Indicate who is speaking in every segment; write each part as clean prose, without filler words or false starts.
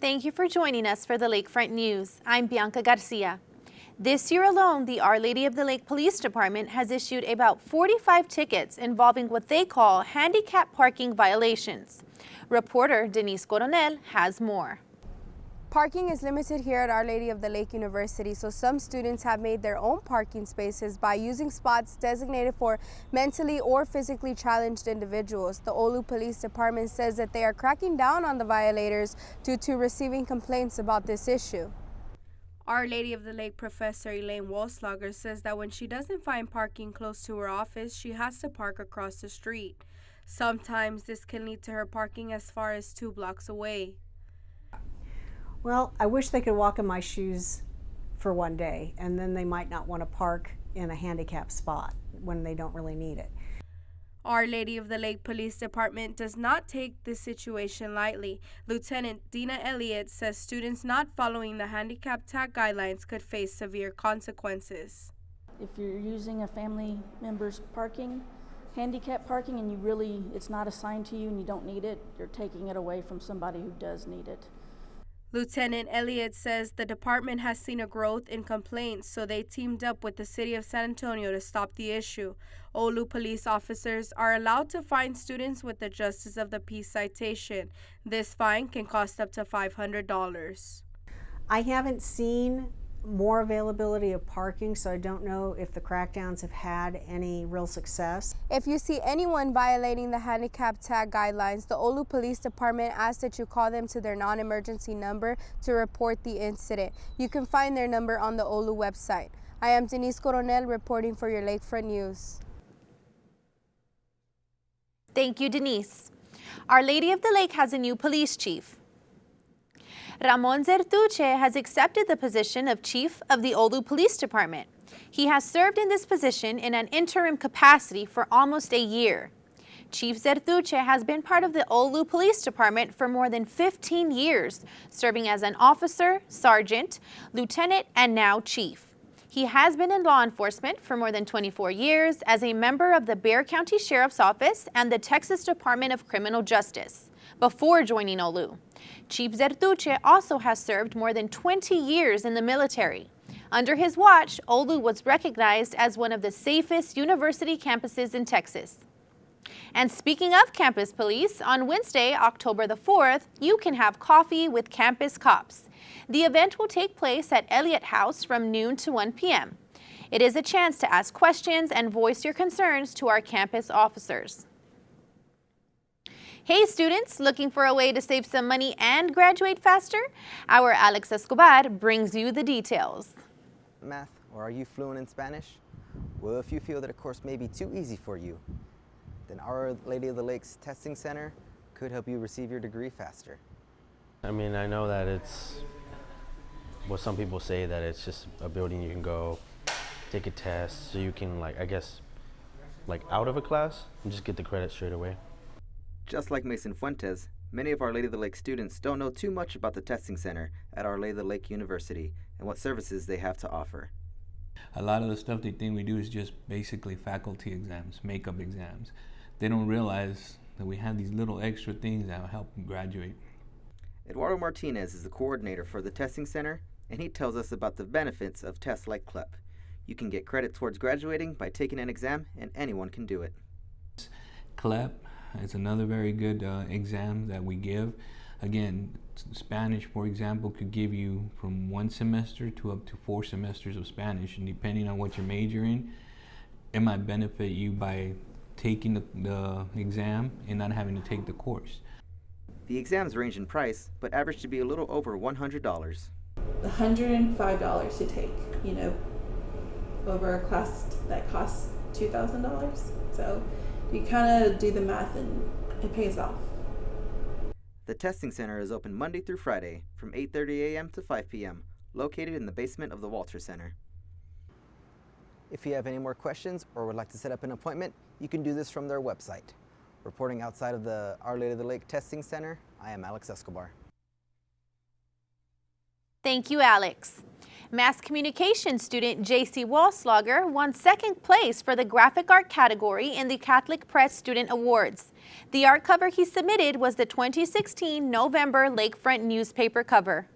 Speaker 1: Thank you for joining us for the Lakefront News. I'm Bianca Garcia. This year alone, the Our Lady of the Lake Police Department has issued about 45 tickets involving what they call handicap parking violations. Reporter Denise Coronel has more.
Speaker 2: Parking is limited here at Our Lady of the Lake University, so some students have made their own parking spaces by using spots designated for mentally or physically challenged individuals. The OLLU Police Department says that they are cracking down on the violators due to receiving complaints about this issue. Our Lady of the Lake Professor Elaine Wolslager says that when she doesn't find parking close to her office, she has to park across the street. Sometimes this can lead to her parking as far as 2 blocks away.
Speaker 3: Well, I wish they could walk in my shoes for one day, and then they might not want to park in a handicapped spot when they don't really need it.
Speaker 2: Our Lady of the Lake Police Department does not take this situation lightly. Lieutenant Dina Elliott says students not following the handicap tag guidelines could face severe consequences.
Speaker 4: If you're using a family member's parking, handicap parking, and it's not assigned to you and you don't need it, you're taking it away from somebody who does need it.
Speaker 2: Lieutenant Elliott says the department has seen a growth in complaints, so they teamed up with the city of San Antonio to stop the issue. OLLU police officers are allowed to fine students with the Justice of the Peace citation. This fine can cost up to $500.
Speaker 3: I haven't seen more availability of parking, so I don't know if the crackdowns have had any real success.
Speaker 2: If you see anyone violating the handicap tag guidelines, the OLLU Police Department asks that you call them to their non-emergency number to report the incident. You can find their number on the OLLU website. I am Denise Coronel reporting for your Lakefront News.
Speaker 1: Thank you, Denise. Our Lady of the Lake has a new police chief. Ramon Zertuche has accepted the position of Chief of the OLLU Police Department. He has served in this position in an interim capacity for almost a year. Chief Zertuche has been part of the OLLU Police Department for more than 15 years, serving as an officer, sergeant, lieutenant, and now chief. He has been in law enforcement for more than 24 years as a member of the Bexar County Sheriff's Office and the Texas Department of Criminal Justice before joining OLLU. Chief Zertuche also has served more than 20 years in the military. Under his watch, OLLU was recognized as one of the safest university campuses in Texas. And speaking of campus police, on Wednesday, October the 4th, you can have coffee with campus cops. The event will take place at Elliott House from noon to 1 p.m. It is a chance to ask questions and voice your concerns to our campus officers. Hey students, looking for a way to save some money and graduate faster? Our Alex Escobar brings you the details.
Speaker 5: Math, or are you fluent in Spanish? Well, if you feel that a course may be too easy for you, then Our Lady of the Lakes Testing Center could help you receive your degree faster.
Speaker 6: I mean, I know that it's what some people say, that it's just a building you can go take a test so you can, out of a class and just get the credit straight away.
Speaker 5: Just like Mason Fuentes, many of Our Lady of the Lake students don't know too much about the testing center at Our Lady of the Lake University and what services they have to offer.
Speaker 7: A lot of the stuff they think we do is just basically faculty exams, makeup exams. They don't realize that we have these little extra things that will help them graduate.
Speaker 5: Eduardo Martinez is the coordinator for the testing center, and he tells us about the benefits of tests like CLEP. You can get credit towards graduating by taking an exam, and anyone can do it.
Speaker 7: CLEP. It's another very good exam that we give. Again, Spanish, for example, could give you from 1 semester to up to 4 semesters of Spanish, and depending on what you're majoring, it might benefit you by taking the exam and not having to take the course.
Speaker 5: The exams range in price, but average to be a little over $100.
Speaker 8: $105 to take, over a class that costs $2,000. So you kind of do the math and it pays off.
Speaker 5: The testing center is open Monday through Friday from 8:30 a.m. to 5 p.m., located in the basement of the Walter Center. If you have any more questions or would like to set up an appointment, you can do this from their website. Reporting outside of the Our Lady of the Lake Testing Center, I am Alex Escobar.
Speaker 1: Thank you, Alex. Mass Communication student J.C. Wallslager won second place for the graphic art category in the Catholic Press Student Awards. The art cover he submitted was the 2016 November Lakefront newspaper cover.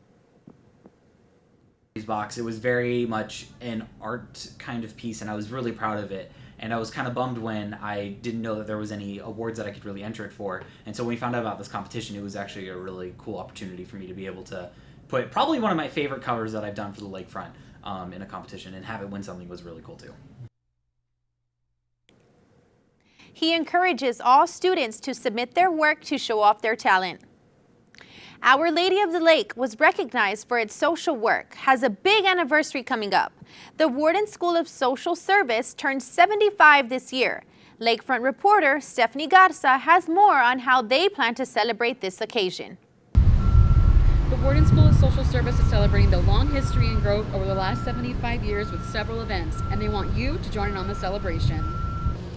Speaker 9: Box. It was very much an art kind of piece, and I was really proud of it. And I was kind of bummed when I didn't know that there was any awards that I could really enter it for. And so when we found out about this competition, it was actually a really cool opportunity for me to be able to put probably one of my favorite covers that I've done for the Lakefront in a competition, and have it win something was really cool too.
Speaker 1: He encourages all students to submit their work to show off their talent. Our Lady of the Lake was recognized for its social work, has a big anniversary coming up. The Warden School of Social Service turned 75 this year. Lakefront reporter Stephanie Garza has more on how they plan to celebrate this occasion.
Speaker 10: The Warden School of Social Service is celebrating the long history and growth over the last 75 years with several events, and they want you to join in on the celebration.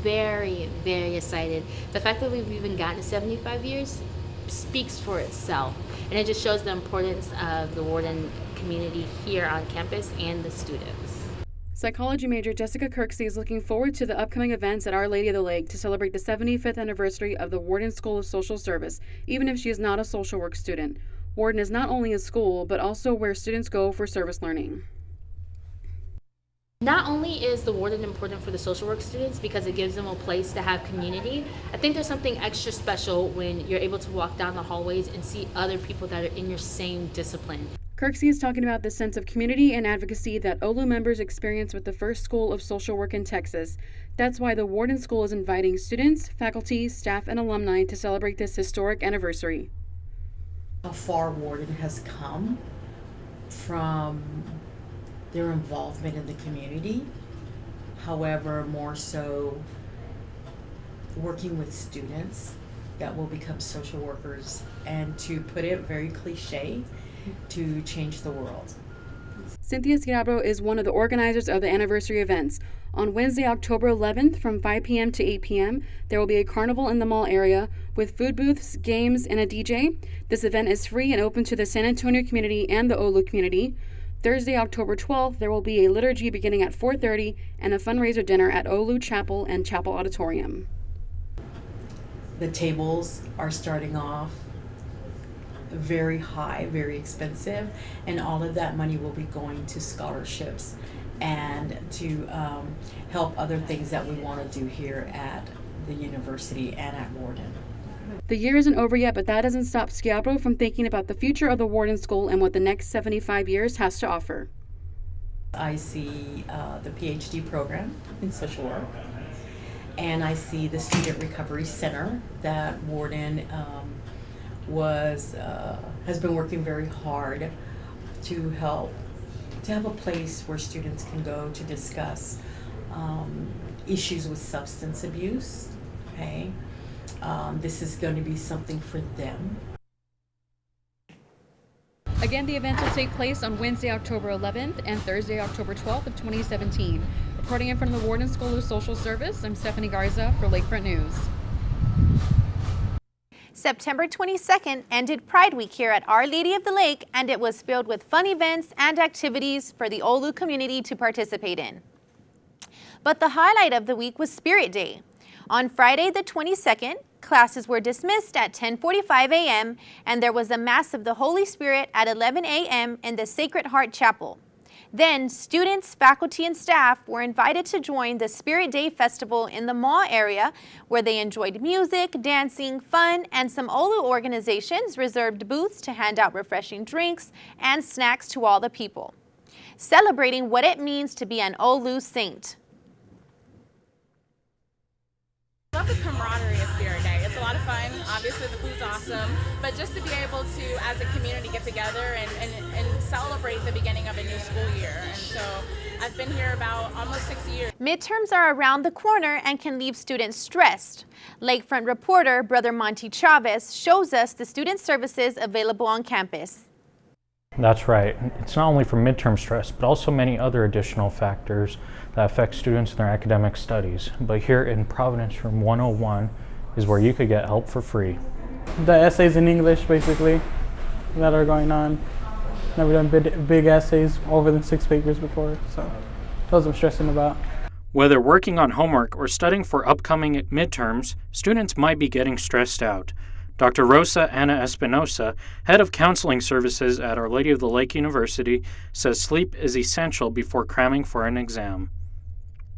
Speaker 11: Very, very excited. The fact that we've even gotten 75 years speaks for itself, and it just shows the importance of the Warden community here on campus and the students.
Speaker 10: Psychology major Jessica Kirksey is looking forward to the upcoming events at Our Lady of the Lake to celebrate the 75th anniversary of the Warden School of Social Service, even if she is not a social work student. Warden is not only a school, but also where students go for service learning.
Speaker 11: Not only is the Warden important for the social work students because it gives them a place to have community, I think there's something extra special when you're able to walk down the hallways and see other people that are in your same discipline.
Speaker 10: Kirksey is talking about the sense of community and advocacy that OLLU members experience with the first school of social work in Texas. That's why the Warden School is inviting students, faculty, staff, and alumni to celebrate this historic anniversary.
Speaker 12: How far Warden has come from their involvement in the community, however, more so working with students that will become social workers, and to put it very cliche, to change the world.
Speaker 10: Cynthia Schiabro is one of the organizers of the anniversary events. On Wednesday, October 11th from 5 p.m. to 8 p.m., there will be a carnival in the mall area with food booths, games, and a DJ. This event is free and open to the San Antonio community and the OLLU community. Thursday, October 12th, there will be a liturgy beginning at 4:30 and a fundraiser dinner at OLLU Chapel and Chapel Auditorium.
Speaker 12: The tables are starting off very high, very expensive, and all of that money will be going to scholarships and to help other things that we want to do here at the university and at Warden.
Speaker 10: The year isn't over yet, but that doesn't stop Schiabro from thinking about the future of the Warden School and what the next 75 years has to offer.
Speaker 12: I see the PhD program in social work, and I see the Student Recovery Center that Warden has been working very hard to help to have a place where students can go to discuss issues with substance abuse. Okay, this is going to be something for them.
Speaker 10: Again, the events will take place on Wednesday, October 11th and Thursday, October 12th of 2017. Reporting in from the Warden School of Social Service, I'm Stephanie Garza for Lakefront News.
Speaker 1: September 22nd ended Pride Week here at Our Lady of the Lake, and it was filled with fun events and activities for the OLLU community to participate in. But the highlight of the week was Spirit Day. On Friday the 22nd, classes were dismissed at 10:45 a.m. and there was a Mass of the Holy Spirit at 11 a.m. in the Sacred Heart Chapel. Then, students, faculty, and staff were invited to join the Spirit Day Festival in the mall area, where they enjoyed music, dancing, fun, and some OLLU organizations reserved booths to hand out refreshing drinks and snacks to all the people, celebrating what it means to be an OLLU saint.
Speaker 13: I love the camaraderie of Spirit Day. It's a lot of fun. Obviously the food's awesome, but just to be able to, as a community, get together and celebrate the beginning of a new school year. And so I've been here about almost 6 years.
Speaker 1: Midterms are around the corner and can leave students stressed. Lakefront reporter Brother Monty Chavez shows us the student services available on campus.
Speaker 14: That's right. It's not only for midterm stress, but also many other additional factors that affect students in their academic studies. But here in Providence Room 101 is where you could get help for free.
Speaker 15: The essays in English, basically, that are going on. Never done big essays over than 6 papers before, so those I'm stressing about.
Speaker 14: Whether working on homework or studying for upcoming midterms, students might be getting stressed out. Dr. Rosa Ana Espinosa, head of counseling services at Our Lady of the Lake University, says sleep is essential before cramming for an exam.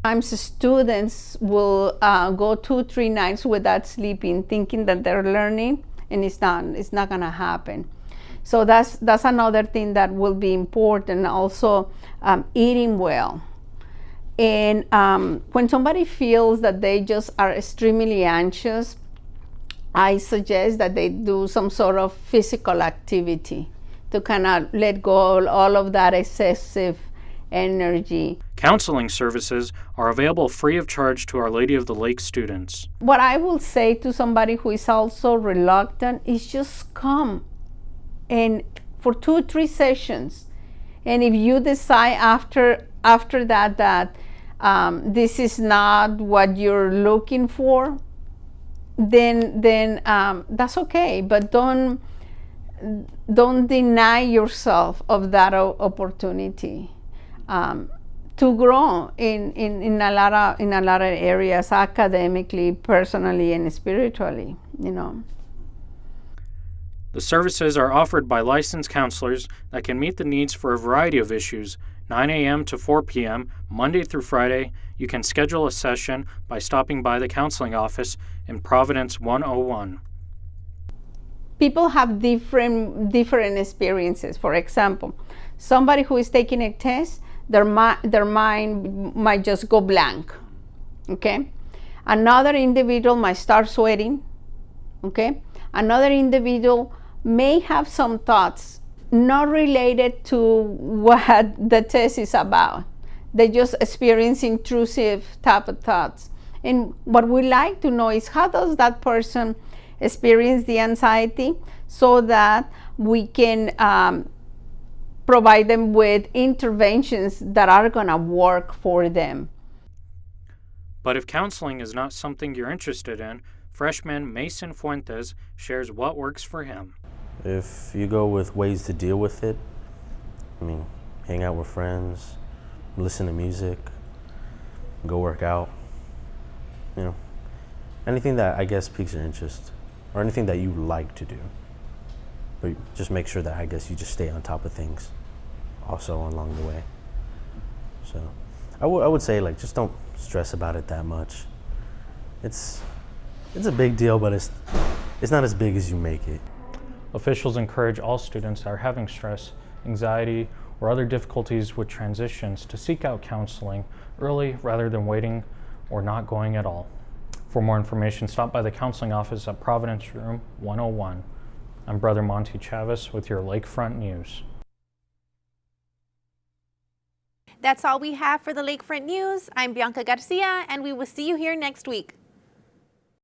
Speaker 16: Sometimes students will go 2-3 nights without sleeping, thinking that they're learning, and it's not going to happen. So that's another thing that will be important. Also, eating well. And when somebody feels that they just are extremely anxious, I suggest that they do some sort of physical activity to kind of let go of all of that excessive energy.
Speaker 14: Counseling services are available free of charge to Our Lady of the Lake students.
Speaker 16: What I will say to somebody who is also reluctant is just come and for 2-3 sessions. And if you decide after that this is not what you're looking for, then that's okay. But don't deny yourself of that opportunity to grow in a lot of areas, academically, personally, and spiritually.
Speaker 14: The services are offered by licensed counselors that can meet the needs for a variety of issues. 9 a.m. to 4 p.m., Monday through Friday. You can schedule a session by stopping by the counseling office in Providence 101.
Speaker 16: People have different experiences. For example, somebody who is taking a test, their mind might just go blank. Okay? Another individual might start sweating. Okay? Another individual may have some thoughts not related to what the test is about. They just experience intrusive type of thoughts. And what we like to know is how does that person experience the anxiety so that we can provide them with interventions that are going to work for them.
Speaker 14: But if counseling is not something you're interested in, freshman Mason Fuentes shares what works for him.
Speaker 6: If you go with ways to deal with it, hang out with friends, listen to music, go work out, anything that I guess piques your interest or anything that you like to do. But just make sure that I guess you just stay on top of things also along the way. So I would say just don't stress about it that much. It's a big deal, but it's not as big as you make it.
Speaker 14: Officials encourage all students that are having stress, anxiety, or other difficulties with transitions to seek out counseling early rather than waiting or not going at all. For more information, stop by the counseling office at Providence Room 101. I'm Brother Monty Chavez with your Lakefront News.
Speaker 1: That's all we have for the Lakefront News. I'm Bianca Garcia, and we will see you here next week.